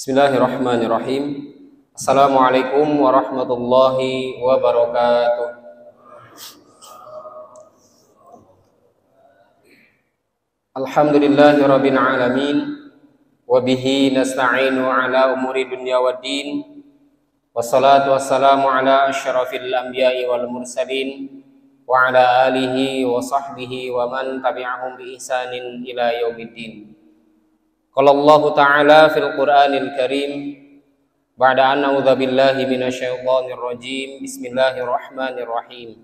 Bismillahirrahmanirrahim. Assalamualaikum warahmatullahi wabarakatuh. Alhamdulillahirabbil alamin wa bihi nasta'inu ala umuri dunya waddin. Wassalatu wassalamu ala asyrafil anbiya'i wal mursalin wa ala alihi wa sahbihi wa man tabi'ahum bi ihsanin ila yaumiddin. Qala Allah Ta'ala fil Qur'anil Karim ba'da an a'udzu billahi minasyaitonir rajim. Bismillahirrahmanirrahim.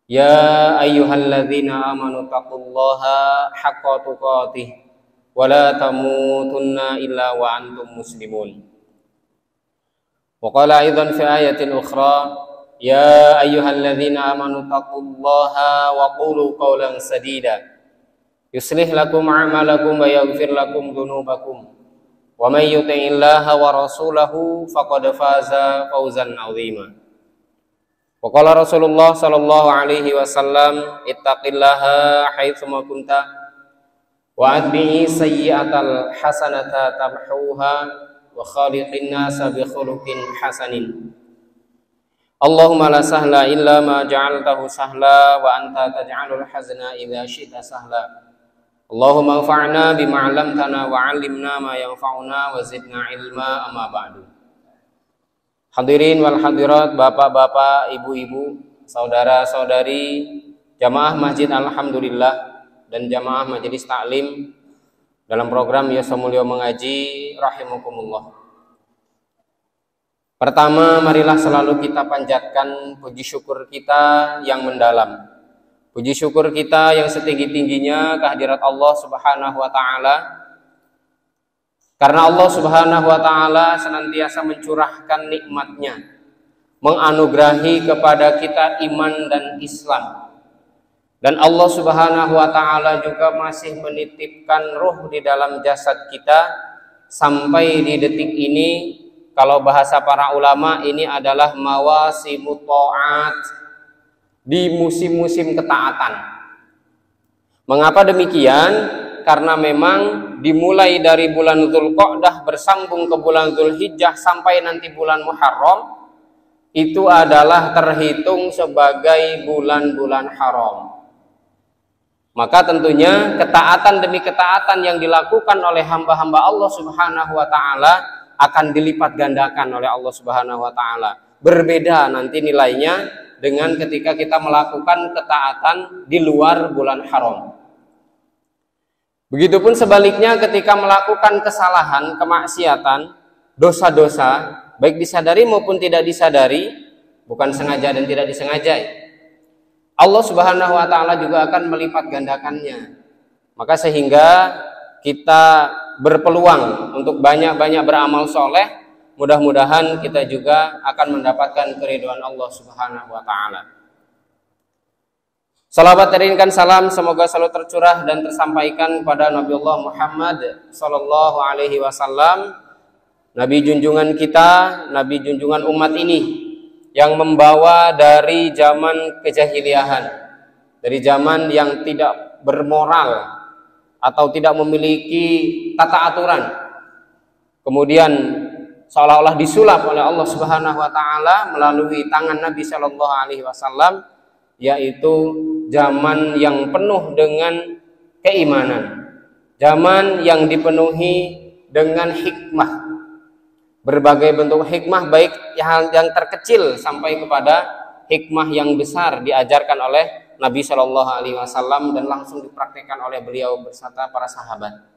Ya ayyuhalladzina amanu taqullaha haqqa tuqatih wa la tamutunna illa wa antum muslimun. Wa qala aidan fi ayatin ukhra, ya ayyuhalladzina amanu taqullaha wa qulu qawlan sadida yuslih lakum a'malakum wa yaghfir lakum dhunubakum wa may yuti'illaha wa rasulahu faqad faza fawzan 'azima. Wa qala Rasulullah sallallahu alaihi wasallam, ittaqillaha haitsu ma kunta wa atbi'i sayyi'atal hasanata tamhuha wa khaliqin nasa bi khuluqin hasanin. Allahumma la sahla illa ma ja'altahu sahla wa anta taj'alul hazna idza syi'ta sahla. Allahumma anfa'na bima 'allamtana wa 'allimna ma yanfa'una wa zidna ilma, amma ba'du. Hadirin wal hadirat, bapak-bapak, ibu-ibu, saudara-saudari, jamaah Masjid Alhamdulillah dan jamaah Majelis Taklim dalam program Yasa Mulyo Mengaji rahimakumullah. Pertama, marilah selalu kita panjatkan puji syukur kita yang mendalam. Puji syukur kita yang setinggi-tingginya kehadirat Allah Subhanahu wa Ta'ala, karena Allah Subhanahu wa Ta'ala senantiasa mencurahkan nikmatnya, menganugerahi kepada kita iman dan Islam. Dan Allah Subhanahu wa Ta'ala juga masih menitipkan ruh di dalam jasad kita sampai di detik ini. Kalau bahasa para ulama, ini adalah mawasimut ta'at, di musim-musim ketaatan. Mengapa demikian? Karena memang dimulai dari bulan Dzulqa'dah bersambung ke bulan Dzulhijjah sampai nanti bulan Muharram, itu adalah terhitung sebagai bulan-bulan haram. Maka tentunya ketaatan demi ketaatan yang dilakukan oleh hamba-hamba Allah Subhanahu wa Ta'ala akan dilipat gandakan oleh Allah Subhanahu wa Ta'ala. Berbeda nanti nilainya dengan ketika kita melakukan ketaatan di luar bulan haram. Begitupun sebaliknya ketika melakukan kesalahan, kemaksiatan, dosa-dosa, baik disadari maupun tidak disadari, bukan sengaja dan tidak disengaja, Allah Subhanahu wa Ta'ala juga akan melipat gandakannya. Maka sehingga kita berpeluang untuk banyak-banyak beramal soleh. Mudah-mudahan kita juga akan mendapatkan keridhaan Allah Subhanahu wa Ta'ala. Salawat teriringkan salam semoga selalu tercurah dan tersampaikan kepada Nabiullah Muhammad sallallahu alaihi wasallam, nabi junjungan kita, nabi junjungan umat ini, yang membawa dari zaman kejahiliahan, dari zaman yang tidak bermoral atau tidak memiliki tata aturan, kemudian seolah-olah disulap oleh Allah Subhanahu wa Ta'ala melalui tangan Nabi Shallallahu alaihi wasallam, yaitu zaman yang penuh dengan keimanan, zaman yang dipenuhi dengan hikmah, berbagai bentuk hikmah, baik yang terkecil sampai kepada hikmah yang besar diajarkan oleh Nabi Shallallahu alaihi wasallam dan langsung dipraktikkan oleh beliau beserta para sahabat.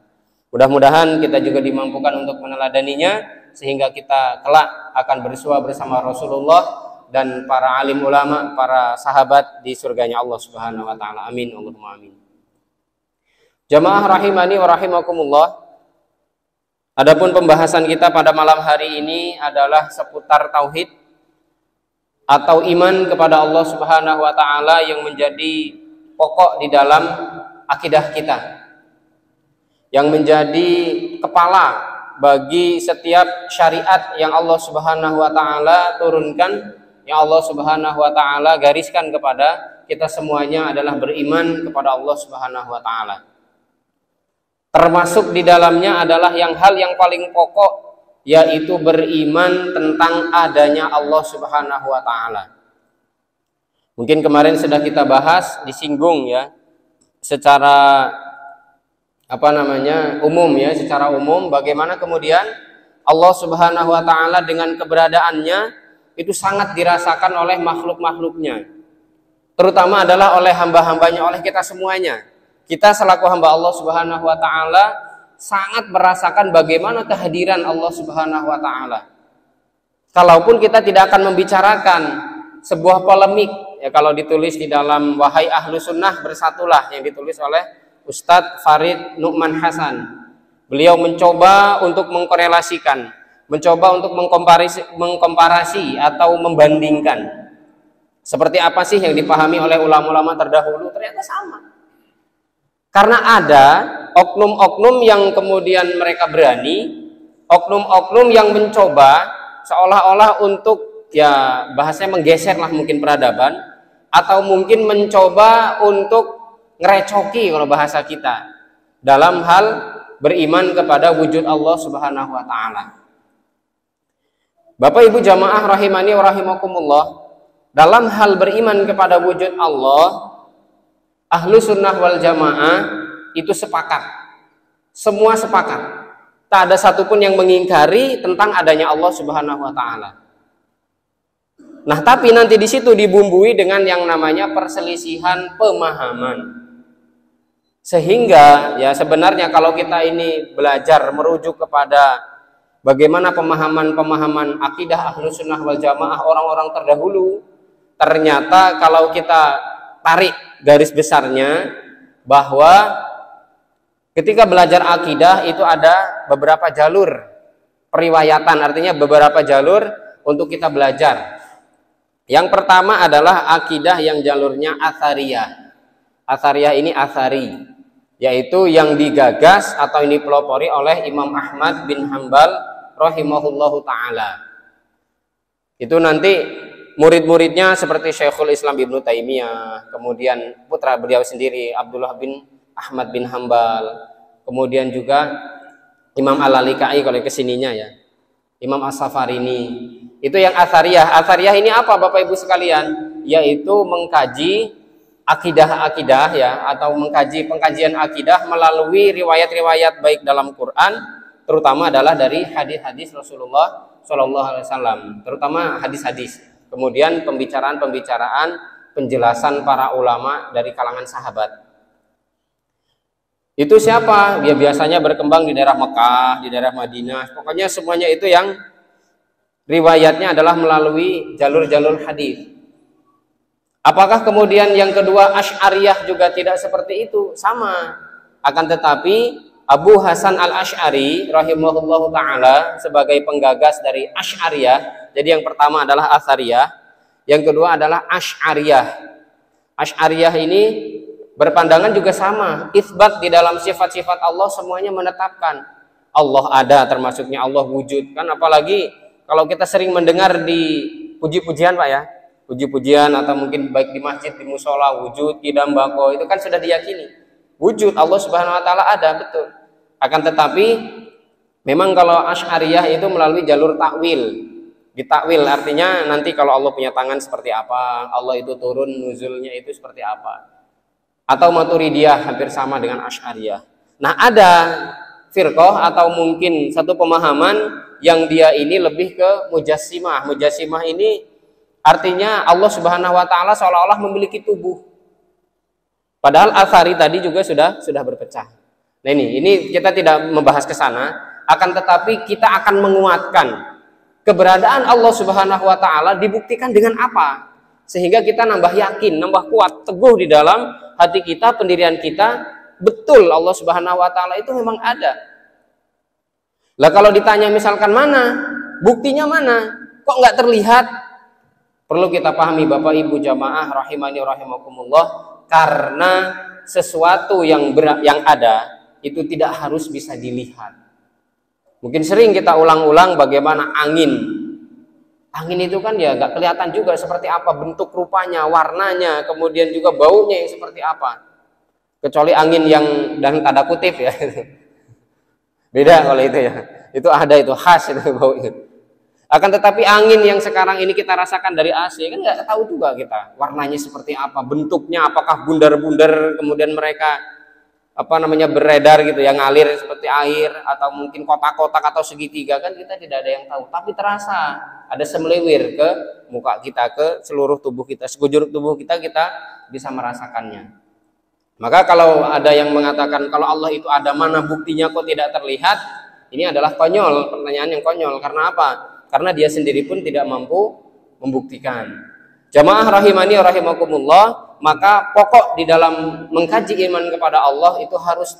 Mudah-mudahan kita juga dimampukan untuk meneladaninya, sehingga kita kelak akan bersua bersama Rasulullah dan para alim ulama, para sahabat di surganya Allah Subhanahu wa Ta'ala. Amin, Allahumma amin. Jamaah rahimani wa rahimakumullah. Adapun pembahasan kita pada malam hari ini adalah seputar tauhid atau iman kepada Allah Subhanahu wa Ta'ala yang menjadi pokok di dalam akidah kita, yang menjadi kepala bagi setiap syariat yang Allah Subhanahu wa Ta'ala turunkan, yang Allah Subhanahu wa Ta'ala gariskan kepada kita semuanya adalah beriman kepada Allah Subhanahu wa Ta'ala. Termasuk di dalamnya adalah hal yang paling pokok yaitu beriman tentang adanya Allah Subhanahu wa taala. Mungkin kemarin sudah kita bahas, disinggung ya, secara umum ya, secara umum bagaimana kemudian Allah Subhanahu wa taala dengan keberadaannya itu sangat dirasakan oleh makhluk-makhluknya. Terutama adalah oleh hamba-hambanya, oleh kita semuanya. Kita selaku hamba Allah Subhanahu wa taala sangat merasakan bagaimana kehadiran Allah Subhanahu wa taala. Kalaupun kita tidak akan membicarakan sebuah polemik, ya kalau ditulis di dalam Wahai Ahlu Sunnah Bersatulah yang ditulis oleh Ustadz Farid Nu'man Hasan. Beliau mencoba untuk mengkorelasikan, mencoba untuk mengkomparasi atau membandingkan seperti apa sih yang dipahami oleh ulama-ulama terdahulu, ternyata sama. Karena ada oknum-oknum yang kemudian mereka berani, oknum-oknum yang mencoba seolah-olah untuk ya bahasanya menggeser lah mungkin peradaban, atau mungkin mencoba untuk ngerecoki kalau bahasa kita dalam hal beriman kepada wujud Allah Subhanahu wa taala. Bapak Ibu jamaah rahimani wa rahimakumullah, dalam hal beriman kepada wujud Allah, Ahlu Sunnah wal Jamaah itu sepakat. Semua sepakat. Tak ada satupun yang mengingkari tentang adanya Allah Subhanahu wa taala. Nah, tapi nanti di situ dibumbui dengan yang namanya perselisihan pemahaman. Sehingga ya sebenarnya kalau kita ini belajar merujuk kepada bagaimana pemahaman-pemahaman akidah Ahlu Sunnah wal Jamaah orang-orang terdahulu, ternyata kalau kita tarik garis besarnya bahwa ketika belajar akidah itu ada beberapa jalur periwayatan, artinya beberapa jalur untuk kita belajar. Yang pertama adalah akidah yang jalurnya athariyah. Athariyah ini athari, yaitu yang digagas atau ini pelopori oleh Imam Ahmad bin Hambal rahimahullahu ta'ala. Itu nanti murid-muridnya seperti Syekhul Islam Ibnu Taimiyah, kemudian putra beliau sendiri Abdullah bin Ahmad bin Hambal, kemudian juga Imam Al-Lalikai kalau kesininya ya, Imam As-Safarini. Itu yang athariyah. Athariyah ini apa Bapak Ibu sekalian? Yaitu mengkaji akidah-akidah ya, atau mengkaji pengkajian akidah melalui riwayat-riwayat baik dalam Quran, terutama adalah dari hadis-hadis Rasulullah Shallallahu Alaihi Wasallam, terutama hadis-hadis. Kemudian pembicaraan-pembicaraan, penjelasan para ulama dari kalangan sahabat. Itu siapa? Dia biasanya berkembang di daerah Mekah, di daerah Madinah. Pokoknya semuanya itu yang riwayatnya adalah melalui jalur-jalur hadis. Apakah kemudian yang kedua Asy'ariyah juga tidak seperti itu? Sama. Akan tetapi Abu Hasan Al-Asy'ari rahimahullahu ta'ala sebagai penggagas dari Asy'ariyah. Jadi yang pertama adalah Athariyah, yang kedua adalah Asy'ariyah. Asy'ariyah ini berpandangan juga sama. Itsbat di dalam sifat-sifat Allah semuanya menetapkan Allah ada, termasuknya Allah wujud. Kan apalagi kalau kita sering mendengar di puji-pujian Pak ya, puji-pujian atau mungkin baik di masjid, di musola, wujud, kidam, bako, itu kan sudah diyakini wujud Allah Subhanahu wa taala ada, betul. Akan tetapi memang kalau Asy'ariyah itu melalui jalur takwil. Ditakwil artinya nanti kalau Allah punya tangan seperti apa, Allah itu turun nuzulnya itu seperti apa. Atau Maturidiyah hampir sama dengan Asy'ariyah. Nah, ada firqah atau mungkin satu pemahaman yang dia ini lebih ke Mujassimah. Mujassimah ini artinya Allah Subhanahu wa taala seolah-olah memiliki tubuh. Padahal Athari tadi juga sudah berpecah. Nah, ini kita tidak membahas ke sana, akan tetapi kita akan menguatkan keberadaan Allah Subhanahu wa taala dibuktikan dengan apa? Sehingga kita nambah yakin, nambah kuat, teguh di dalam hati kita, pendirian kita, betul Allah Subhanahu wa taala itu memang ada. Lah kalau ditanya misalkan mana? Buktinya mana? Kok nggak terlihat? Perlu kita pahami Bapak Ibu jamaah rahimani rahimakumullah, karena sesuatu yang ada itu tidak harus bisa dilihat. Mungkin sering kita ulang-ulang bagaimana angin. Angin itu kan ya nggak kelihatan juga seperti apa bentuk rupanya, warnanya, kemudian juga baunya yang seperti apa. Kecuali angin yang dan tanda kutip ya. Beda kalau itu ya. Itu ada, itu khas itu bau itu. Akan tetapi angin yang sekarang ini kita rasakan dari AC kan nggak tahu juga kita warnanya seperti apa, bentuknya apakah bundar-bundar kemudian mereka beredar gitu yang ngalir seperti air atau mungkin kotak-kotak atau segitiga, kan kita tidak ada yang tahu. Tapi terasa ada semlewir ke muka kita, ke seluruh tubuh kita, sekujur tubuh kita bisa merasakannya. Maka kalau ada yang mengatakan kalau Allah itu ada, mana buktinya kok tidak terlihat? Ini adalah konyol, pertanyaan yang konyol. Karena apa? Karena dia sendiri pun tidak mampu membuktikan. Jamaah rahimani wa rahimakumullah, maka pokok di dalam mengkaji iman kepada Allah itu harus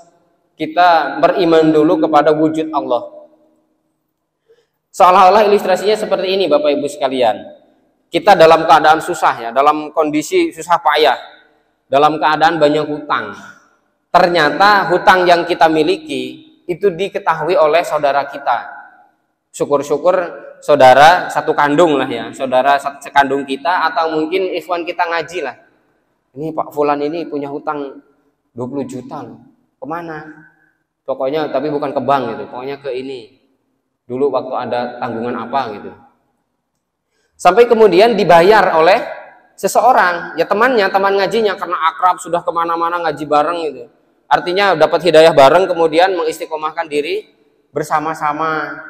kita beriman dulu kepada wujud Allah. Seolah-olah ilustrasinya seperti ini Bapak Ibu sekalian. Kita dalam keadaan susah ya, dalam kondisi susah payah, dalam keadaan banyak hutang. Ternyata hutang yang kita miliki itu diketahui oleh saudara kita. Syukur-syukur saudara satu kandung lah ya, saudara sekandung kita, atau mungkin ikhwan kita ngaji lah. Ini Pak Fulan ini punya hutang 20 juta loh. Kemana? Pokoknya tapi bukan ke bank gitu, pokoknya ke ini. Dulu waktu ada tanggungan apa gitu. Sampai kemudian dibayar oleh seseorang, ya temannya, teman ngajinya, karena akrab sudah kemana-mana ngaji bareng gitu. Artinya dapat hidayah bareng, kemudian mengistiqomahkan diri bersama-sama.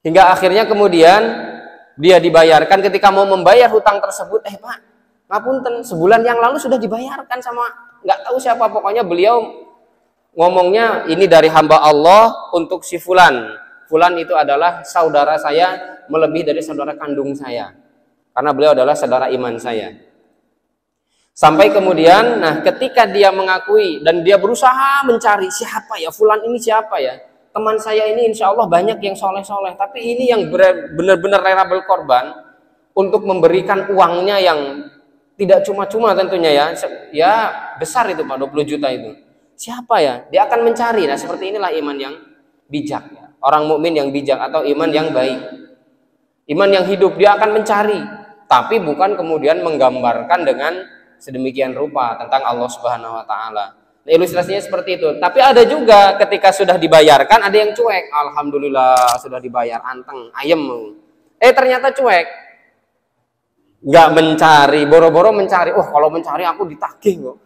Hingga akhirnya kemudian dia dibayarkan. Ketika mau membayar hutang tersebut, Pak, ngapunten, sebulan yang lalu sudah dibayarkan sama nggak tahu siapa. Pokoknya beliau ngomongnya ini dari hamba Allah untuk si Fulan. Fulan itu adalah saudara saya, melebihi dari saudara kandung saya. Karena beliau adalah saudara iman saya. Sampai kemudian, nah ketika dia mengakui dan dia berusaha mencari siapa ya, Fulan ini siapa ya. Teman saya ini insya Allah banyak yang soleh-soleh, tapi ini yang benar-benar rela berkorban untuk memberikan uangnya yang tidak cuma-cuma tentunya ya besar itu Pak, 20 juta itu. Siapa ya? Dia akan mencari. Nah seperti inilah iman yang bijak ya. Orang mukmin yang bijak atau iman yang baik. Iman yang hidup, dia akan mencari, tapi bukan kemudian menggambarkan dengan sedemikian rupa tentang Allah Subhanahu wa taala. Nah, ilustrasinya seperti itu. Tapi ada juga ketika sudah dibayarkan ada yang cuek. Alhamdulillah sudah dibayar, anteng, ayem. Ternyata cuek. Nggak mencari, boro-boro mencari. Kalau mencari aku ditagih kok.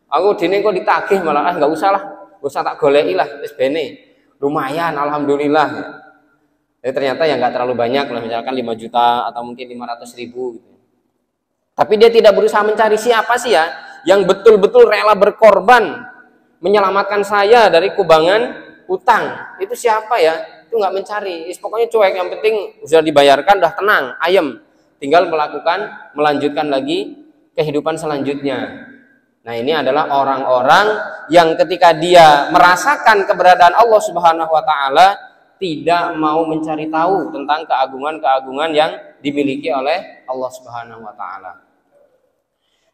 Aku dini kok ditagih malah. Nggak usah lah. Nggak usah tak golei lah. Wis bene. Lumayan, alhamdulillah. Ternyata ya nggak terlalu banyak lah. Misalkan 5 juta atau mungkin 500.000 gitu. Tapi dia tidak berusaha mencari siapa sih ya yang betul-betul rela berkorban menyelamatkan saya dari kubangan utang. Itu siapa ya? Itu nggak mencari. Pokoknya cuek, yang penting sudah dibayarkan, udah tenang, ayem. Tinggal melanjutkan lagi kehidupan selanjutnya. Nah, ini adalah orang-orang yang ketika dia merasakan keberadaan Allah Subhanahu wa taala tidak mau mencari tahu tentang keagungan-keagungan yang dimiliki oleh Allah Subhanahu wa taala.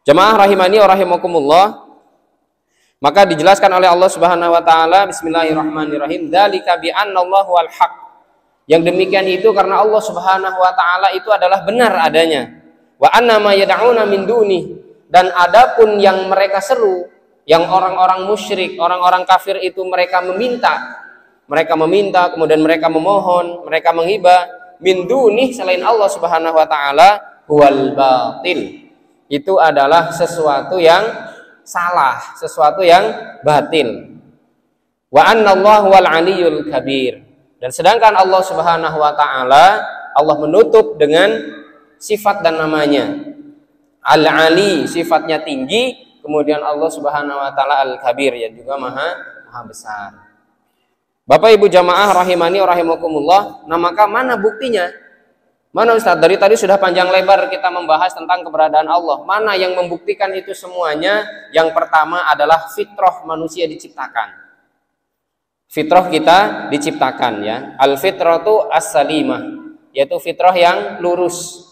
Jemaah rahimani wa rahimakumullah, maka dijelaskan oleh Allah Subhanahu wa taala, bismillahirrahmanirrahim, dzalika bi annallahu wal haq. Yang demikian itu karena Allah Subhanahu wa taala itu adalah benar adanya. Wa anna ma yad'una min duni, dan adapun yang mereka seru, yang orang-orang musyrik, orang-orang kafir itu mereka meminta, kemudian mereka memohon, mereka menghibah min duni selain Allah Subhanahu wa taala, huwal batil. Itu adalah sesuatu yang salah, sesuatu yang batil. Wa annallahu wal aliyyul kabir. Dan sedangkan Allah Subhanahu wa taala, Allah menutup dengan sifat dan namanya. Al-Ali, sifatnya tinggi, kemudian Allah Subhanahu wa taala Al-Kabir, ya juga maha besar. Bapak Ibu jamaah rahimani wa rahimakumullah, nah maka mana buktinya? Mana Ustaz? Dari tadi sudah panjang lebar kita membahas tentang keberadaan Allah. Mana yang membuktikan itu semuanya? Yang pertama adalah fitrah manusia diciptakan. Fitrah kita diciptakan ya. Al-fitratu as-salimah, yaitu fitrah yang lurus.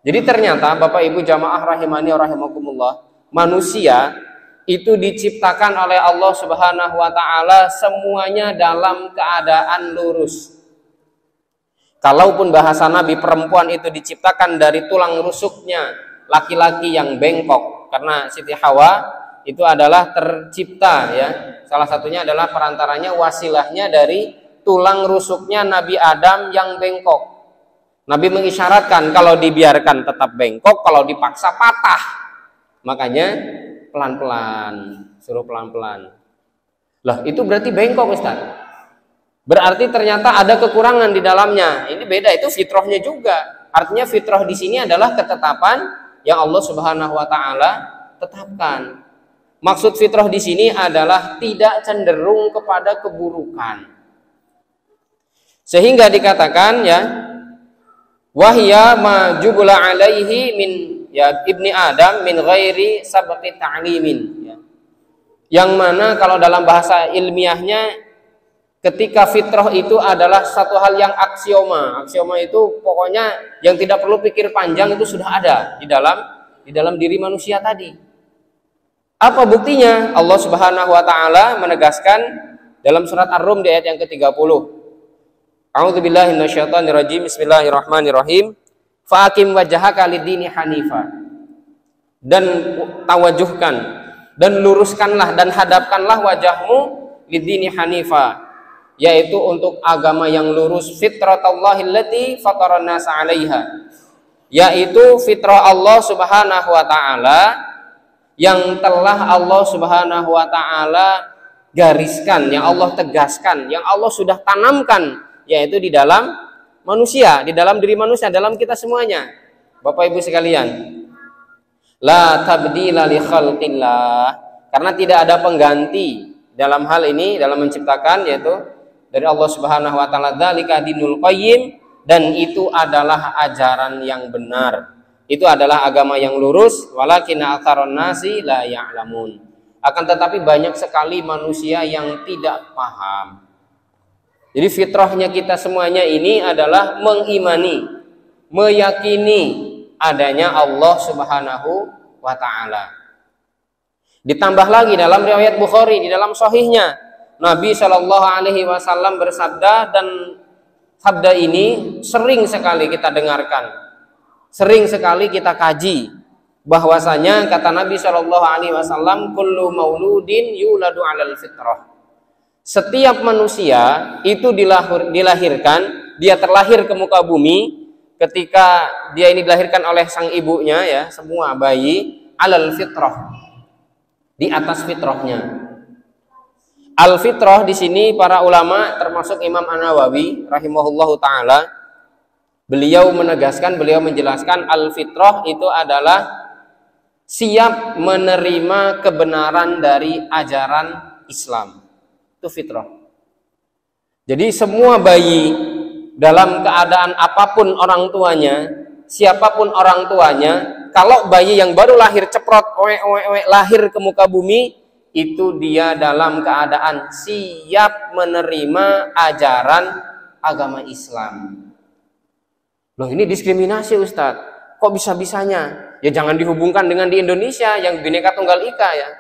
Jadi ternyata Bapak Ibu jamaah rahimani wa rahimakumullah, manusia itu diciptakan oleh Allah Subhanahu wa taala semuanya dalam keadaan lurus. Kalaupun bahasa Nabi, perempuan itu diciptakan dari tulang rusuknya laki-laki yang bengkok, karena Siti Hawa itu adalah tercipta ya. Salah satunya adalah perantaranya wasilahnya dari tulang rusuknya Nabi Adam yang bengkok. Nabi mengisyaratkan kalau dibiarkan tetap bengkok, kalau dipaksa patah. Makanya pelan-pelan, suruh pelan-pelan. Lah, itu berarti bengkok, Ustaz. Berarti ternyata ada kekurangan di dalamnya. Ini beda, itu fitrahnya juga. Artinya fitrah di sini adalah ketetapan yang Allah Subhanahu wa taala tetapkan. Maksud fitrah di sini adalah tidak cenderung kepada keburukan. Sehingga dikatakan ya, wahya ma jubula alaihi min ya ibni Adam min ghairi sabqi ta'limin ya. Yang mana kalau dalam bahasa ilmiahnya ketika fitrah itu adalah satu hal yang aksioma. Aksioma itu pokoknya yang tidak perlu pikir panjang itu sudah ada di dalam diri manusia tadi. Apa buktinya? Allah Subhanahu wa taala menegaskan dalam surat Ar-Rum di ayat yang ke-30. A'udzubillahi minasyaitonirrajim. Bismillahirrahmanirrahim. Fa'aqim wajhaka lid-dini hanifa. Dan tawajuhkan dan luruskanlah dan hadapkanlah wajahmu lid-dini hanifa, yaitu untuk agama yang lurus, fitratallahi allati fataran nasa 'alaiha, yaitu fitrah Allah Subhanahu wa taala yang telah Allah Subhanahu wa taala gariskan, yang Allah tegaskan, yang Allah sudah tanamkan, yaitu di dalam manusia, di dalam diri manusia, dalam kita semuanya. Bapak Ibu sekalian, la tabdila li khalqillah, karena tidak ada pengganti dalam hal ini, dalam menciptakan, yaitu dari Allah Subhanahu wa taala. Dzalika dinul qayyim, dan itu adalah ajaran yang benar. Itu adalah agama yang lurus, walakinna aktsarun nasi la ya'lamun. Akan tetapi banyak sekali manusia yang tidak paham. Jadi fitrahnya kita semuanya ini adalah mengimani, meyakini adanya Allah Subhanahu wa taala. Ditambah lagi dalam riwayat Bukhari, di dalam sahihnya, Nabi Shallallahu alaihi wasallam bersabda, dan sabda ini sering sekali kita dengarkan, sering sekali kita kaji, bahwasanya kata Nabi Shallallahu alaihi wasallam, kullu mauludin yuladu 'alal fitrah. Setiap manusia itu dilahirkan, dia terlahir ke muka bumi, ketika dia ini dilahirkan oleh sang ibunya ya, semua bayi 'alal fitrah, di atas fitrahnya. Al-fitrah di sini para ulama termasuk Imam An-Nawawi rahimahullahu taala, beliau menegaskan, beliau menjelaskan al-fitrah itu adalah siap menerima kebenaran dari ajaran Islam. Itu fitrah. Jadi semua bayi dalam keadaan apapun orang tuanya, siapapun orang tuanya, kalau bayi yang baru lahir ceprot lahir ke muka bumi, itu dia dalam keadaan siap menerima ajaran agama Islam. Loh, ini diskriminasi Ustadz. Kok bisa-bisanya? Ya jangan dihubungkan dengan di Indonesia yang Bhinneka Tunggal Ika ya.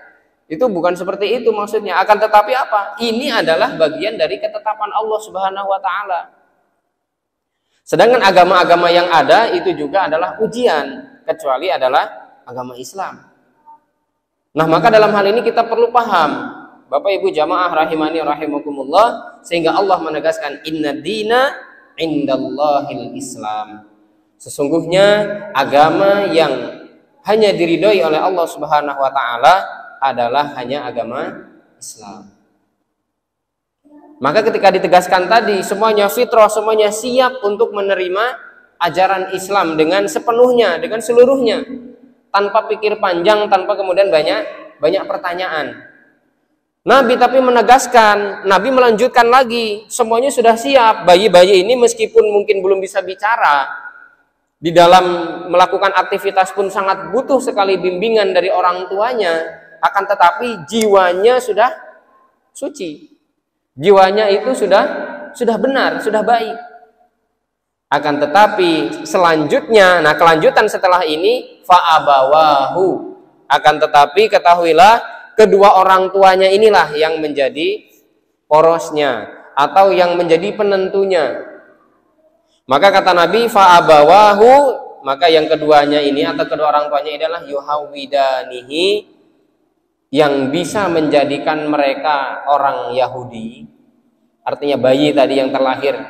Itu bukan seperti itu maksudnya. Akan tetapi apa? Ini adalah bagian dari ketetapan Allah Subhanahu wa taala. Sedangkan agama-agama yang ada itu juga adalah ujian, kecuali adalah agama Islam. Nah, maka dalam hal ini kita perlu paham, Bapak Ibu jamaah rahimani rahimakumullah, sehingga Allah menegaskan inna dina indallahil Islam. Sesungguhnya agama yang hanya diridhoi oleh Allah Subhanahu wa taala adalah hanya agama Islam. Maka ketika ditegaskan tadi semuanya fitrah, semuanya siap untuk menerima ajaran Islam dengan sepenuhnya, dengan seluruhnya, tanpa pikir panjang, tanpa kemudian banyak pertanyaan. Nabi tapi menegaskan, Nabi melanjutkan lagi, semuanya sudah siap. Bayi-bayi ini meskipun mungkin belum bisa bicara, di dalam melakukan aktivitas pun sangat butuh sekali bimbingan dari orang tuanya. Akan tetapi jiwanya sudah suci, jiwanya itu sudah benar, sudah baik. Akan tetapi selanjutnya, nah kelanjutan setelah ini fa'abawahu, akan tetapi ketahuilah kedua orang tuanya inilah yang menjadi porosnya atau yang menjadi penentunya. Maka kata Nabi fa'abawahu, maka yang keduanya ini atau kedua orang tuanya adalah yuhawidanihi, yang bisa menjadikan mereka orang Yahudi, artinya bayi tadi yang terlahir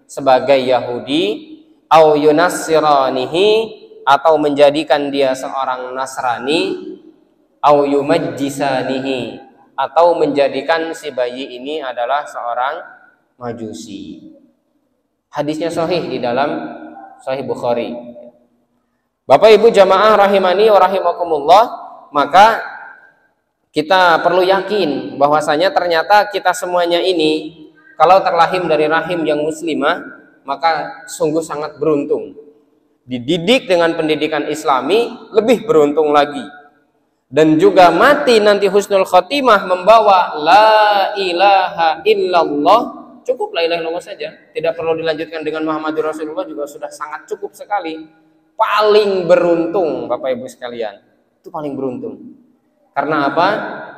sebagai Yahudi, au yunassiranihi, atau menjadikan dia seorang Nasrani, au yumajjisanihi, atau menjadikan si bayi ini adalah seorang Majusi. Hadisnya sahih di dalam Sahih Bukhari. Bapak Ibu jamaah rahimani wa rahimakumullah, maka kita perlu yakin bahwasanya ternyata kita semuanya ini kalau terlahir dari rahim yang muslimah, maka sungguh sangat beruntung. Dididik dengan pendidikan Islami, lebih beruntung lagi. Dan juga mati nanti husnul khotimah membawa la ilaha illallah, cukup la ilaha illallah saja, tidak perlu dilanjutkan dengan Muhammadur Rasulullah, juga sudah sangat cukup sekali. Paling beruntung Bapak Ibu sekalian, itu paling beruntung. Karena apa?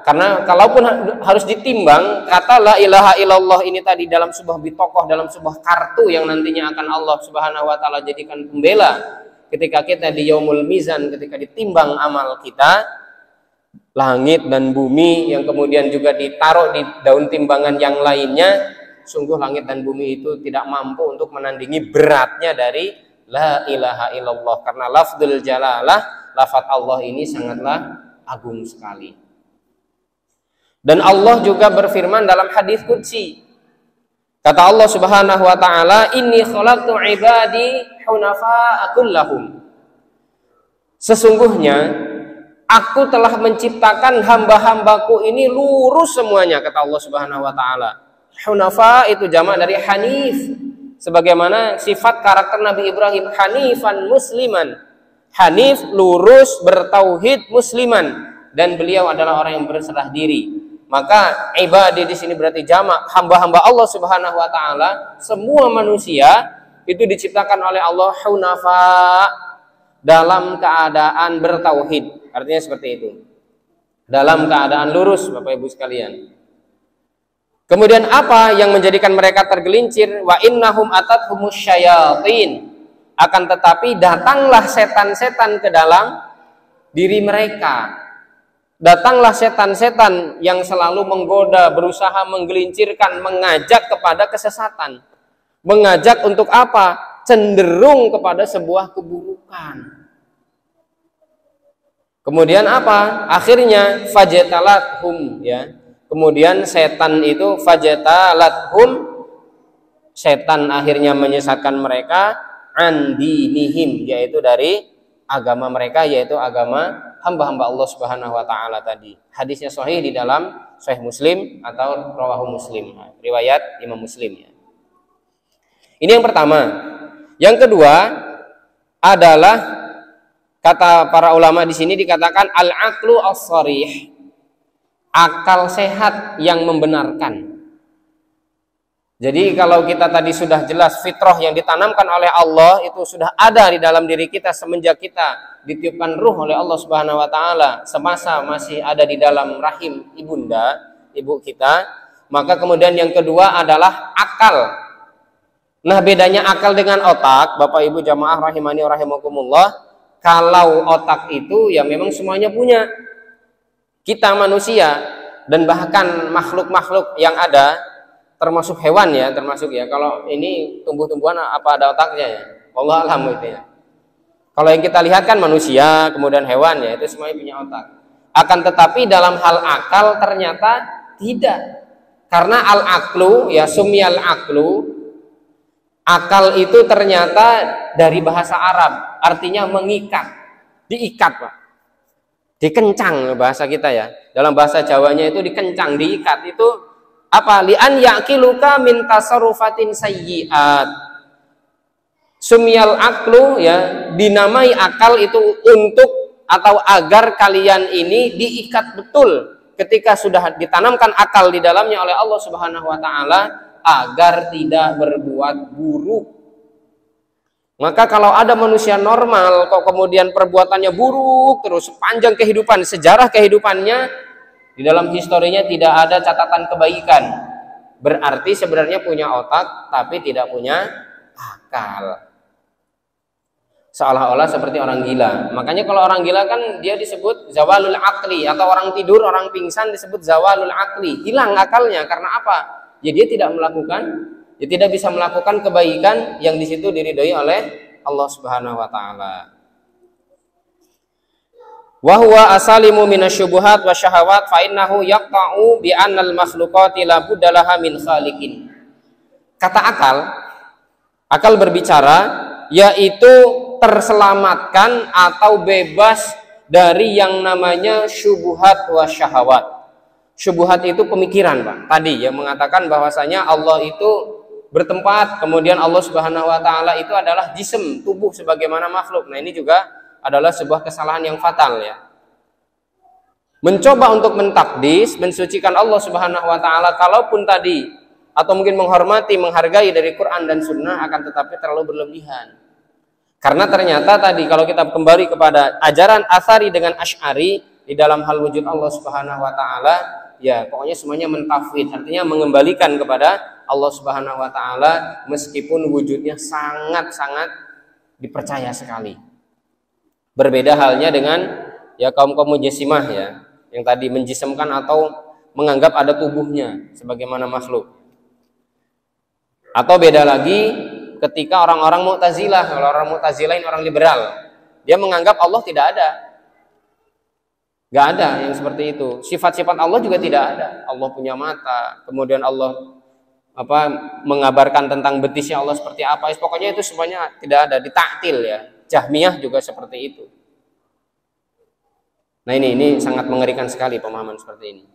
Karena kalaupun harus ditimbang kata la ilaha illallah ini tadi dalam sebuah bitokoh, dalam sebuah kartu yang nantinya akan Allah Subhanahu wa taala jadikan pembela ketika kita di yaumul mizan, ketika ditimbang amal kita, langit dan bumi yang kemudian juga ditaruh di daun timbangan yang lainnya, sungguh langit dan bumi itu tidak mampu untuk menandingi beratnya dari la ilaha illallah. Karena lafdzul jalalah, lafaz Allah ini sangatlah agung sekali. Dan Allah juga berfirman dalam hadis qudsi. Kata Allah Subhanahu wa taala, "Inni khalaqtu ibadi hunafa'a kullahum." Sesungguhnya aku telah menciptakan hamba-hambaku ini lurus semuanya, kata Allah Subhanahu wa taala. Hunafa itu jamak dari hanif, sebagaimana sifat karakter Nabi Ibrahim, hanifan musliman. Hanif lurus, bertauhid, musliman, dan beliau adalah orang yang berserah diri. Maka ibadi di sini berarti jamak, hamba-hamba Allah Subhanahu wa taala. Semua manusia itu diciptakan oleh Allah hunafa, dalam keadaan bertauhid. Artinya seperti itu, dalam keadaan lurus Bapak Ibu sekalian. Kemudian apa yang menjadikan mereka tergelincir? Wa innahum atathumus syayatin. Akan tetapi datanglah setan-setan ke dalam diri mereka. Datanglah setan-setan yang selalu menggoda, berusaha menggelincirkan, mengajak kepada kesesatan. Mengajak untuk apa? Cenderung kepada sebuah keburukan. Kemudian apa? Akhirnya fajatalathum, ya. Kemudian setan itu fajatalathum, setan akhirnya menyesatkan mereka an dinihim, yaitu dari agama mereka, yaitu agama hamba-hamba Allah Subhanahu wa taala tadi. Hadisnya sahih di dalam Sahih Muslim atau Rawahu Muslim, riwayat Imam Muslim, ya. Ini yang pertama. Yang kedua adalah kata para ulama di sini dikatakan al-aqlu as-sharih, akal sehat yang membenarkan. Jadi kalau kita tadi sudah jelas fitrah yang ditanamkan oleh Allah itu sudah ada di dalam diri kita semenjak kita ditiupkan ruh oleh Allah Subhanahu wa taala semasa masih ada di dalam rahim ibunda, ibu kita, maka kemudian yang kedua adalah akal. Nah, bedanya akal dengan otak, Bapak Ibu jamaah rahimani wa rahimakumullah, kalau otak itu ya memang semuanya punya. Kita manusia dan bahkan makhluk-makhluk yang ada, termasuk hewan ya, termasuk ya. Kalau ini tumbuh-tumbuhan apa ada otaknya ya? Wallahu a'lam itu ya. Kalau yang kita lihat kan manusia, kemudian hewan ya, itu semuanya punya otak. Akan tetapi dalam hal akal ternyata tidak. Karena al-aqlu ya sumyal aqlu, akal itu ternyata dari bahasa Arab, artinya mengikat, diikat, Pak. Dikencang bahasa kita ya. Dalam bahasa Jawanya itu dikencang, diikat itu apa? Li'an yaqiluka min tasarrufatin sayyi'at. Sumyal aqlu ya, dinamai akal itu untuk atau agar kalian ini diikat betul ketika sudah ditanamkan akal di dalamnya oleh Allah Subhanahu wa taala agar tidak berbuat buruk. Maka kalau ada manusia normal kok kemudian perbuatannya buruk terus sepanjang kehidupan, sejarah kehidupannya di dalam historinya tidak ada catatan kebaikan, berarti sebenarnya punya otak tapi tidak punya akal. seolah-olah seperti orang gila. Makanya kalau orang gila kan dia disebut zawalul aqli, atau orang tidur, orang pingsan disebut zawalul aqli, hilang akalnya. Karena apa? Ya dia tidak bisa melakukan kebaikan yang di situ diridhoi oleh Allah Subhanahu wa taala. Wa huwa asalimu minasyubuhat wa syahawat fa innahu yaqta'u bi annal makhluqati la budda laha min khaliqin. Kata akal berbicara, yaitu terselamatkan atau bebas dari yang namanya syubuhat wa syahawat. Syubuhat itu pemikiran, Pak. Tadi yang mengatakan bahwasanya Allah itu bertempat, kemudian Allah Subhanahu wa taala itu adalah jism, tubuh sebagaimana makhluk. Nah, ini juga adalah sebuah kesalahan yang fatal ya. Mencoba untuk mentakdis, mensucikan Allah Subhanahu wa taala, kalaupun tadi atau mungkin menghormati, menghargai dari Quran dan Sunnah, akan tetapi terlalu berlebihan. Karena ternyata tadi kalau kita kembali kepada ajaran Atsari dengan Asy'ari di dalam hal wujud Allah Subhanahu wa taala, ya pokoknya semuanya mentafwid, artinya mengembalikan kepada Allah Subhanahu wa taala meskipun wujudnya sangat-sangat dipercaya sekali. Berbeda halnya dengan ya kaum-kaum mujassimah ya, yang tadi menjisemkan atau menganggap ada tubuhnya sebagaimana makhluk. Atau beda lagi ketika orang-orang Mu'tazilah, orang Mu'tazilah ini orang liberal, dia menganggap Allah tidak ada. Gak ada yang seperti itu. Sifat-sifat Allah juga tidak ada. Allah punya mata, kemudian Allah mengabarkan tentang betisnya Allah seperti apa. Pokoknya itu semuanya tidak ada, ditaktil ya. Jahmiyah juga seperti itu. Nah ini sangat mengerikan sekali pemahaman seperti ini.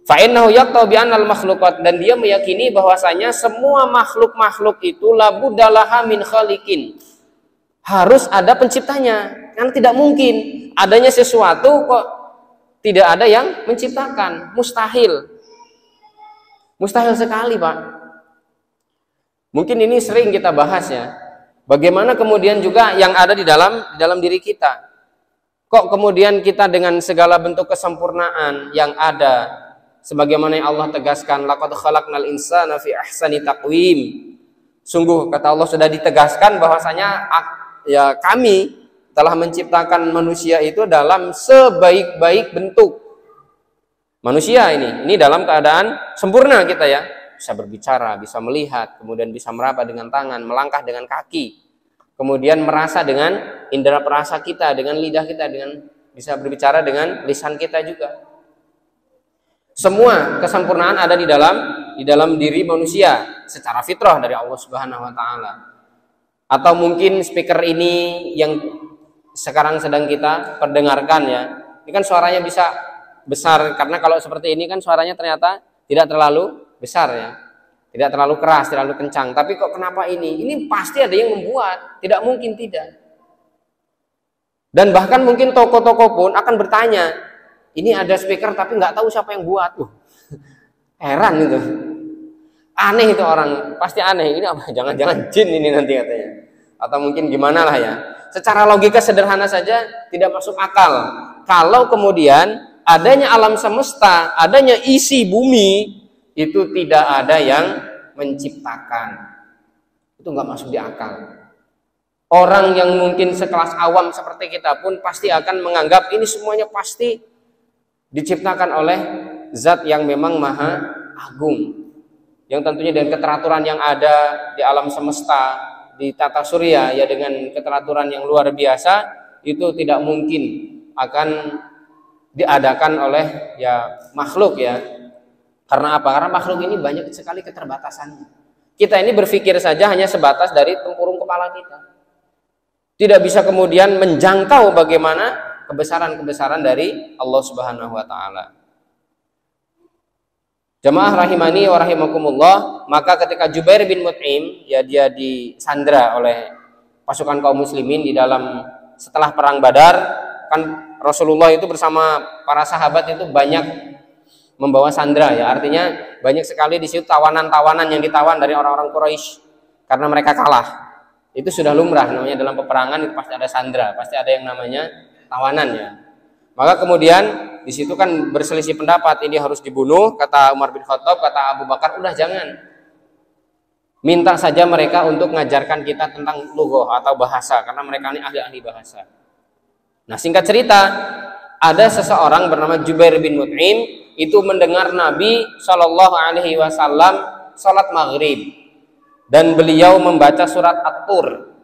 Fa'innahu yaqta'u bi annal makhluqat, dan dia meyakini bahwasanya semua makhluk-makhluk itu la budda laha min khaliqin. Harus ada penciptanya. Karena tidak mungkin adanya sesuatu kok tidak ada yang menciptakan. Mustahil. Mustahil sekali, Pak. Mungkin ini sering kita bahas ya. Bagaimana kemudian juga yang ada di dalam diri kita. Kok kemudian kita dengan segala bentuk kesempurnaan yang ada, sebagaimana yang Allah tegaskan, laqad khalaqnal insana fi ahsani taqwim. Sungguh kata Allah sudah ditegaskan bahwasanya ya kami telah menciptakan manusia itu dalam sebaik-baik bentuk. Manusia ini dalam keadaan sempurna kita ya. Bisa berbicara, bisa melihat, kemudian bisa meraba dengan tangan, melangkah dengan kaki. Kemudian merasa dengan indera perasa kita, dengan lidah kita, dengan bisa berbicara dengan lisan kita juga. Semua kesempurnaan ada di dalam diri manusia secara fitrah dari Allah Subhanahu wa taala. Atau mungkin speaker ini yang sekarang sedang kita perdengarkan ya. Ini kan suaranya bisa besar, karena kalau seperti ini kan suaranya ternyata tidak terlalu besar ya. Tidak terlalu keras, terlalu kencang. Tapi kok kenapa ini? Ini pasti ada yang membuat, tidak mungkin tidak. Dan bahkan mungkin toko-toko pun akan bertanya, ini ada speaker tapi nggak tahu siapa yang buat. Heran itu. Aneh itu orang, pasti aneh. Ini apa? Jangan-jangan jin ini nanti katanya. Atau mungkin gimana lah ya. Secara logika sederhana saja tidak masuk akal. Kalau kemudian adanya alam semesta, adanya isi bumi, itu tidak ada yang menciptakan. Itu nggak masuk di akal. Orang yang mungkin sekelas awam seperti kita pun pasti akan menganggap ini semuanya pasti diciptakan oleh zat yang memang maha agung, yang tentunya dengan keteraturan yang ada di alam semesta, di tata surya ya, dengan keteraturan yang luar biasa, itu tidak mungkin akan diadakan oleh ya makhluk ya. Karena apa? Karena makhluk ini banyak sekali keterbatasannya. Kita ini berpikir saja hanya sebatas dari tempurung kepala kita. Tidak bisa kemudian menjangkau bagaimana kebesaran-kebesaran dari Allah Subhanahu wa taala. Jamaah rahimani wa rahimakumullah, maka ketika Jubair bin Mut'im ya dia disandra oleh pasukan kaum muslimin di dalam setelah perang Badar, kan Rasulullah itu bersama para sahabat itu banyak membawa sandra ya, artinya banyak sekali di situ tawanan-tawanan yang ditawan dari orang-orang Quraisy karena mereka kalah. Itu sudah lumrah, namanya dalam peperangan itu pasti ada sandra, pasti ada yang namanya tawanan ya. Maka kemudian di situ kan berselisih pendapat, ini harus dibunuh, kata Umar bin Khattab, kata Abu Bakar udah jangan. Minta saja mereka untuk mengajarkan kita tentang lughah atau bahasa, karena mereka ini ahli-ahli bahasa. Nah, singkat cerita, ada seseorang bernama Jubair bin Mut'im itu mendengar Nabi Shallallahu Alaihi Wasallam sholat maghrib dan beliau membaca surat At-Tur.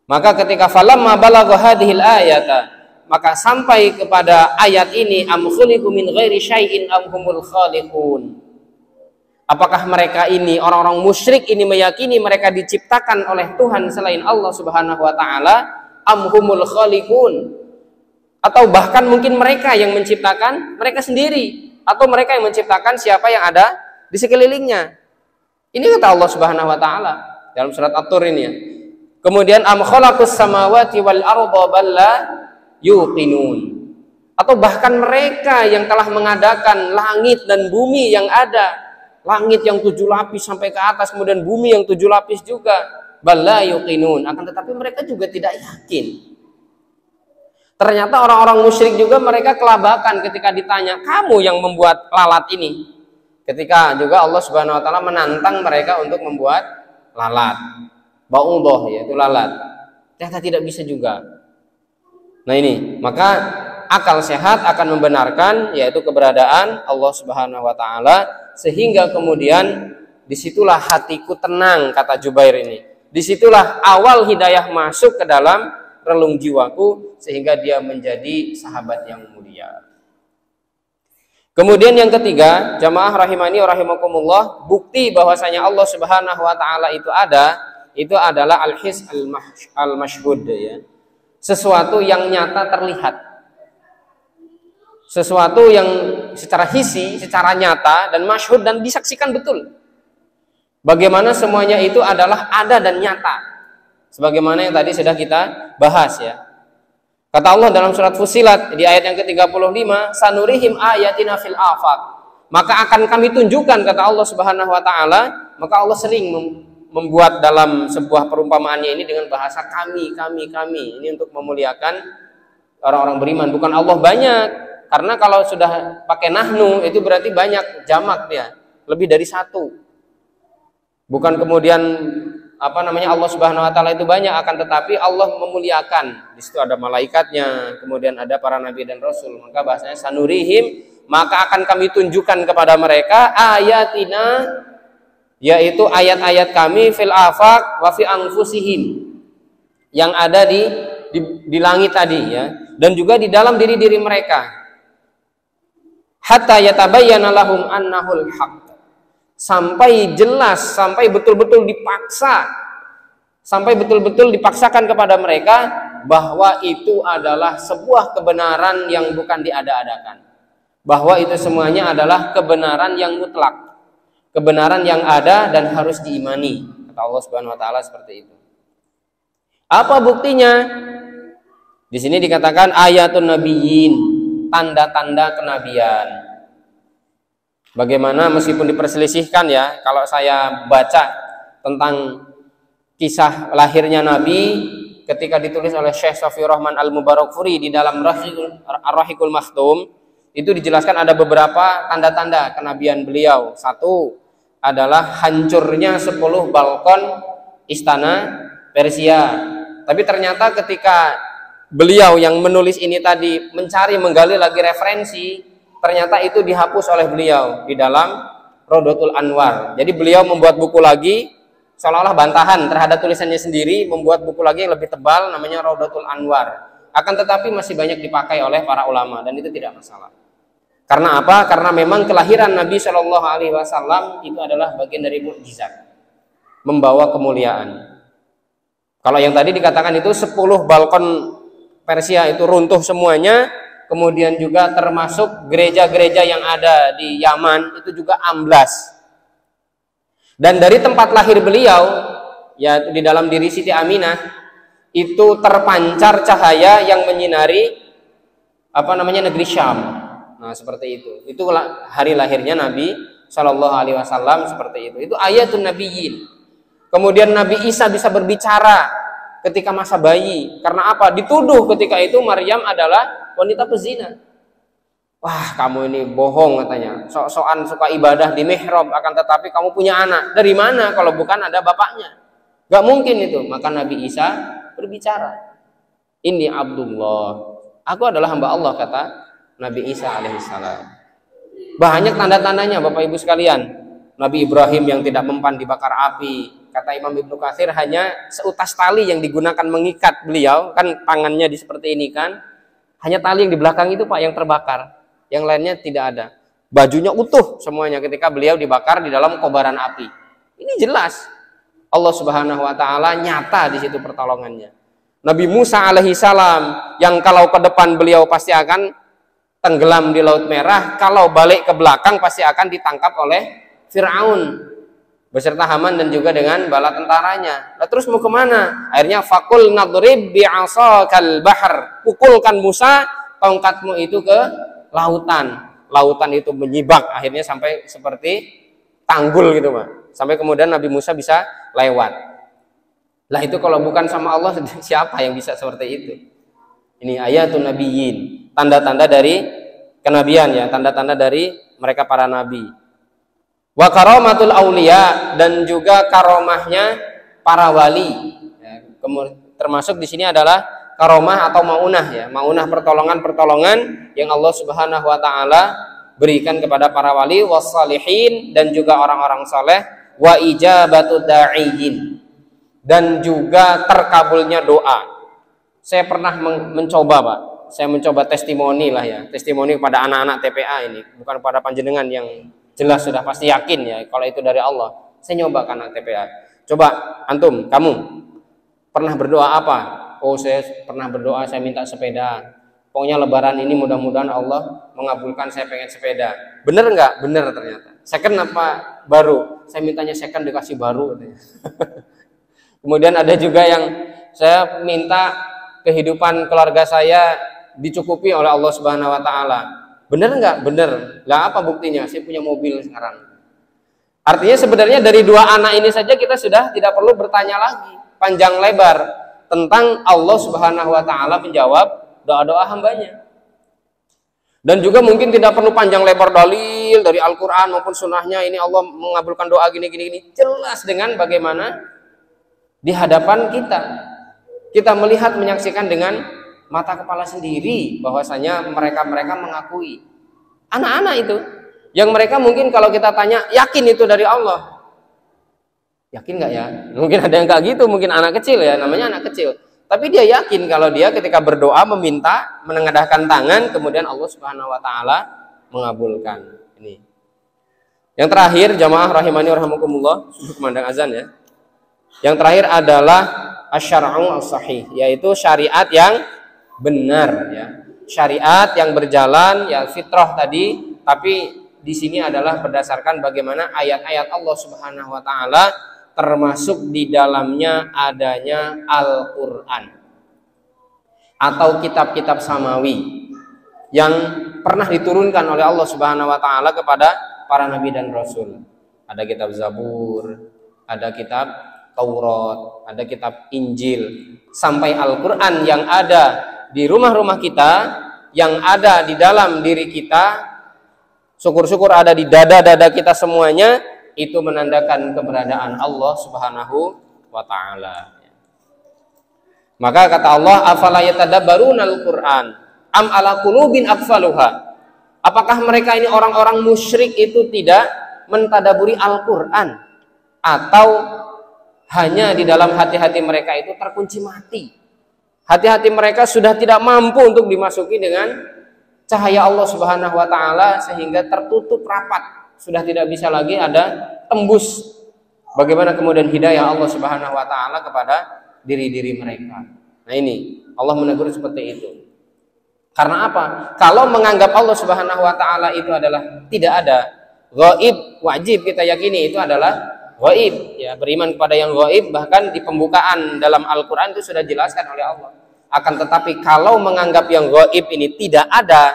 Maka ketika falamma balagha hadhil ayata, maka sampai kepada ayat ini, am khuliqu min ghairi syai'in am humul khaliqun. Apakah mereka ini, orang-orang musyrik ini, meyakini mereka diciptakan oleh Tuhan selain Allah Subhanahu wa taala, am humul khaliqun, atau bahkan mungkin mereka yang menciptakan mereka sendiri, atau mereka yang menciptakan siapa yang ada di sekelilingnya. Ini kata Allah Subhanahu wa taala dalam surat At-Tur ini ya. Kemudian am khalaqus samawati wal arda balla yuqinun, atau bahkan mereka yang telah mengadakan langit dan bumi yang ada, langit yang 7 lapis sampai ke atas, kemudian bumi yang 7 lapis juga, balla yuqinun, akan tetapi mereka juga tidak yakin. Ternyata orang-orang musyrik juga mereka kelabakan ketika ditanya, kamu yang membuat lalat ini. Ketika juga Allah Subhanahu wa taala menantang mereka untuk membuat lalat, ba'udah, yaitu lalat. Ternyata tidak bisa juga. Nah ini, maka akal sehat akan membenarkan yaitu keberadaan Allah Subhanahu wa taala, sehingga kemudian disitulah hatiku tenang, kata Jubair ini. Disitulah awal hidayah masuk ke dalam relung jiwaku, sehingga dia menjadi sahabat yang mulia. Kemudian yang ketiga, jamaah rahimani wa rahimakumullah, bukti bahwasanya Allah Subhanahu wa taala itu adalah al-his al-mashhud ya. Sesuatu yang nyata terlihat. Sesuatu yang secara hisi, secara nyata dan masyhud dan disaksikan betul. Bagaimana semuanya itu adalah ada dan nyata. Sebagaimana yang tadi sudah kita bahas ya. Kata Allah dalam surat Fussilat di ayat yang ke-35, sanurihim ayatina fil afaq. Maka akan kami tunjukkan, kata Allah Subhanahu wa taala. Maka Allah sering membuat dalam sebuah perumpamaannya ini dengan bahasa kami. Ini untuk memuliakan orang-orang beriman, bukan Allah banyak. Karena kalau sudah pakai nahnu itu berarti banyak, jamak dia, lebih dari satu. Bukan kemudian Allah Subhanahu wa taala itu banyak, akan tetapi Allah memuliakan. Di situ ada malaikatnya, kemudian ada para nabi dan rasul. Maka bahasanya sanurihim, maka akan kami tunjukkan kepada mereka ayatina, yaitu ayat-ayat kami fil afaq wa fi anfusihim, yang ada di langit tadi ya, dan juga di dalam diri-diri mereka. Hatta yatabayyana lahum annahul haqq, sampai jelas, sampai betul-betul dipaksa, sampai betul-betul dipaksakan kepada mereka bahwa itu adalah sebuah kebenaran yang bukan diada-adakan, bahwa itu semuanya adalah kebenaran yang mutlak, kebenaran yang ada dan harus diimani, kata Allah Subhanahu wa taala seperti itu. Apa buktinya? Di sini dikatakan ayatun nabiyyin, tanda-tanda kenabian. Bagaimana meskipun diperselisihkan ya, kalau saya baca tentang kisah lahirnya Nabi ketika ditulis oleh Syekh Shafiur Rahman Al-Mubarakfuri di dalam Ar-Rahiqul Makhtum, itu dijelaskan ada beberapa tanda-tanda kenabian beliau. Satu adalah hancurnya 10 balkon istana Persia. Tapi ternyata ketika beliau yang menulis ini tadi mencari, menggali lagi referensi, ternyata itu dihapus oleh beliau di dalam Rodotul Anwar. Jadi beliau membuat buku lagi, seolah-olah bantahan terhadap tulisannya sendiri, membuat buku lagi yang lebih tebal, namanya Rodotul Anwar. Akan tetapi masih banyak dipakai oleh para ulama, dan itu tidak masalah. Karena apa? Karena memang kelahiran Nabi Shallallahu Alaihi Wasallam itu adalah bagian dari mukjizat, membawa kemuliaan. Kalau yang tadi dikatakan itu 10 balkon Persia itu runtuh semuanya, kemudian juga termasuk gereja-gereja yang ada di Yaman itu juga amblas. Dan dari tempat lahir beliau, ya di dalam diri Siti Aminah, itu terpancar cahaya yang menyinari negeri Syam. Nah seperti itu. Itulah hari lahirnya Nabi Shallallahu Alaihi Wasallam seperti itu. Itu ayatun nabiyyin. Kemudian Nabi Isa bisa berbicara ketika masa bayi. Karena apa? Dituduh ketika itu Maryam adalah wanita pezina. Wah, kamu ini bohong katanya. Sok-sokan suka ibadah di mihrab, akan tetapi kamu punya anak. Dari mana kalau bukan ada bapaknya? Gak mungkin itu. Maka Nabi Isa berbicara. Ini Abdullah. Aku adalah hamba Allah, kata Nabi Isa alaihissalam. Banyak tanda-tandanya Bapak Ibu sekalian. Nabi Ibrahim yang tidak mempan dibakar api. Kata Imam Ibnu Katsir hanya seutas tali yang digunakan mengikat beliau. Kan tangannya seperti ini kan. Hanya tali yang di belakang itu Pak yang terbakar. Yang lainnya tidak ada. Bajunya utuh semuanya ketika beliau dibakar di dalam kobaran api. Ini jelas. Allah Subhanahu wa taala nyata di situ pertolongannya. Nabi Musa alaihissalam yang kalau ke depan beliau pasti akan tenggelam di Laut Merah, kalau balik ke belakang pasti akan ditangkap oleh Fir'aun beserta Haman dan juga dengan bala tentaranya. Nah, terus mau kemana? Akhirnya fakul nadrib bi'asakal bahr. Pukulkan Musa tongkatmu itu ke lautan. Lautan itu menyibak akhirnya sampai seperti tanggul gitu Pak. Sampai kemudian Nabi Musa bisa lewat. Lah itu kalau bukan sama Allah siapa yang bisa seperti itu? Ini ayatun nabiyyin, tanda-tanda dari kenabian ya, tanda-tanda dari mereka para nabi. Wa karamatul aulia, dan juga karomahnya para wali. Ya, termasuk di sini adalah karomah atau maunah ya, maunah pertolongan yang Allah Subhanahu wa taala berikan kepada para wali wassalihin dan juga orang-orang saleh, wa ijabatu da'iyyin, dan juga terkabulnya doa. Saya pernah mencoba Pak, saya mencoba testimoni lah ya, testimoni kepada anak-anak TPA ini, bukan pada panjenengan yang jelas sudah pasti yakin ya kalau itu dari Allah. Saya nyoba ke anak TPA. Coba antum, kamu pernah berdoa apa? Oh, saya pernah berdoa, saya minta sepeda. Pokoknya lebaran ini mudah-mudahan Allah mengabulkan, saya pengen sepeda. Bener nggak? Bener ternyata. Second apa baru? Saya mintanya second dikasih baru. Kemudian ada juga yang saya minta kehidupan keluarga saya dicukupi oleh Allah Subhanahu wa taala. Bener nggak? Bener. Lah apa buktinya? Saya punya mobil sekarang. Artinya sebenarnya dari dua anak ini saja kita sudah tidak perlu bertanya lagi panjang lebar tentang Allah Subhanahu wa taala menjawab doa-doa hambanya. Dan juga mungkin tidak perlu panjang lebar dalil dari Al-Qur'an maupun sunnahnya ini Allah mengabulkan doa gini. Jelas dengan bagaimana di hadapan kita melihat, menyaksikan dengan mata kepala sendiri bahwasanya mereka mengakui anak-anak itu yang mereka mungkin kalau kita tanya yakin itu dari Allah, yakin nggak ya? Mungkin ada yang kayak gitu, mungkin anak kecil ya, namanya anak kecil, tapi dia yakin kalau dia ketika berdoa meminta menengadahkan tangan kemudian Allah Subhanahu wa taala mengabulkan. Ini yang terakhir, jamaah rahimani rahimakumullah, kumandang azan ya. Yang terakhir adalah asyara'u as-sahih, yaitu syariat yang benar ya, syariat yang berjalan ya, fitrah tadi, tapi di sini adalah berdasarkan bagaimana ayat-ayat Allah Subhanahu wa taala, termasuk di dalamnya adanya Al-Qur'an atau kitab-kitab samawi yang pernah diturunkan oleh Allah Subhanahu wa taala kepada para nabi dan rasul. Ada kitab Zabur, ada kitab Taurat, ada kitab Injil, sampai Al-Qur'an yang ada di rumah-rumah kita, yang ada di dalam diri kita, syukur-syukur ada di dada-dada kita semuanya, itu menandakan keberadaan Allah Subhanahu wa taala. Maka kata Allah, afala yatadabbarunal Qur'an am ala qulubin aqfaluha. Apakah mereka ini orang-orang musyrik itu tidak mentadaburi Al-Qur'an, atau hanya di dalam hati-hati mereka itu terkunci mati? Hati-hati mereka sudah tidak mampu untuk dimasuki dengan cahaya Allah Subhanahu wa taala sehingga tertutup rapat, sudah tidak bisa lagi ada tembus bagaimana kemudian hidayah Allah Subhanahu wa taala kepada diri-diri mereka. Nah, ini Allah menegur seperti itu. Karena apa? Kalau menganggap Allah Subhanahu wa taala itu adalah tidak ada, ghaib, wajib kita yakini itu adalah ghaib ya, beriman kepada yang ghaib, bahkan di pembukaan dalam Al-Qur'an itu sudah dijelaskan oleh Allah. Akan tetapi kalau menganggap yang ghaib ini tidak ada,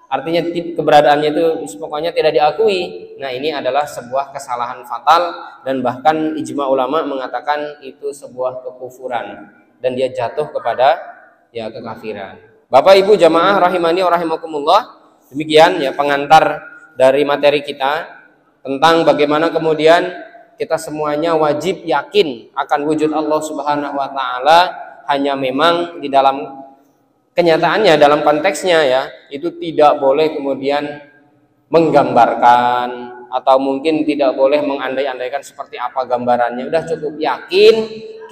artinya keberadaannya itu pokoknya tidak diakui, nah ini adalah sebuah kesalahan fatal, dan bahkan ijma ulama mengatakan itu sebuah kekufuran dan dia jatuh kepada ya kekafiran. Bapak Ibu jamaah rahimani wa rahimakumullah, Demikian ya pengantar dari materi kita tentang bagaimana kemudian kita semuanya wajib yakin akan wujud Allah Subhanahu wa taala, hanya memang di dalam kenyataannya, dalam konteksnya ya, itu tidak boleh kemudian menggambarkan atau mungkin tidak boleh mengandai-andaikan seperti apa gambarannya. Udah cukup yakin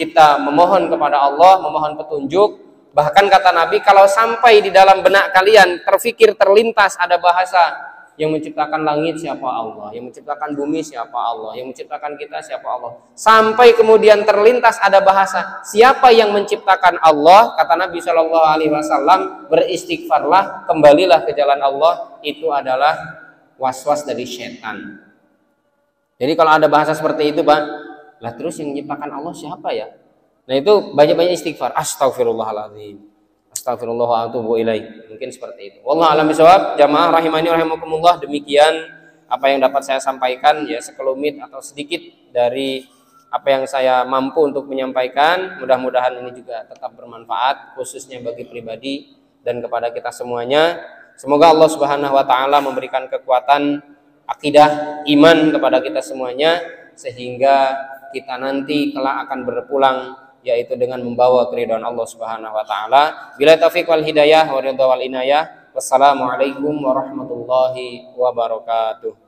kita memohon kepada Allah, memohon petunjuk. Bahkan kata Nabi, kalau sampai di dalam benak kalian terfikir terlintas ada bahasa yang menciptakan langit siapa Allah, yang menciptakan bumi siapa Allah, yang menciptakan kita siapa Allah, sampai kemudian terlintas ada bahasa siapa yang menciptakan Allah, kata Nabi Shallallahu Alaihi Wasallam, beristighfarlah, kembalilah ke jalan Allah. Itu adalah was-was dari setan. Jadi kalau ada bahasa seperti itu, Pak, lah terus yang menciptakan Allah siapa ya? Nah itu banyak-banyak istighfar. Astagfirullahaladzim, astagfirullah wa atubu ilaih. Mungkin seperti itu. Wallahu a'lam bishawab. Jamaah rahimani rahimakumullah, demikian apa yang dapat saya sampaikan ya, sekelumit atau sedikit dari apa yang saya mampu untuk menyampaikan. Mudah-mudahan ini juga tetap bermanfaat, khususnya bagi pribadi dan kepada kita semuanya. Semoga Allah Subhanahu wa taala memberikan kekuatan akidah iman kepada kita semuanya, sehingga kita nanti kelak akan berpulang yaitu dengan membawa keridhaan Allah Subhanahu wa taala. Bila taufiq wal hidayah wa ridha wal inayah. Wassalamualaikum warahmatullahi wabarakatuh.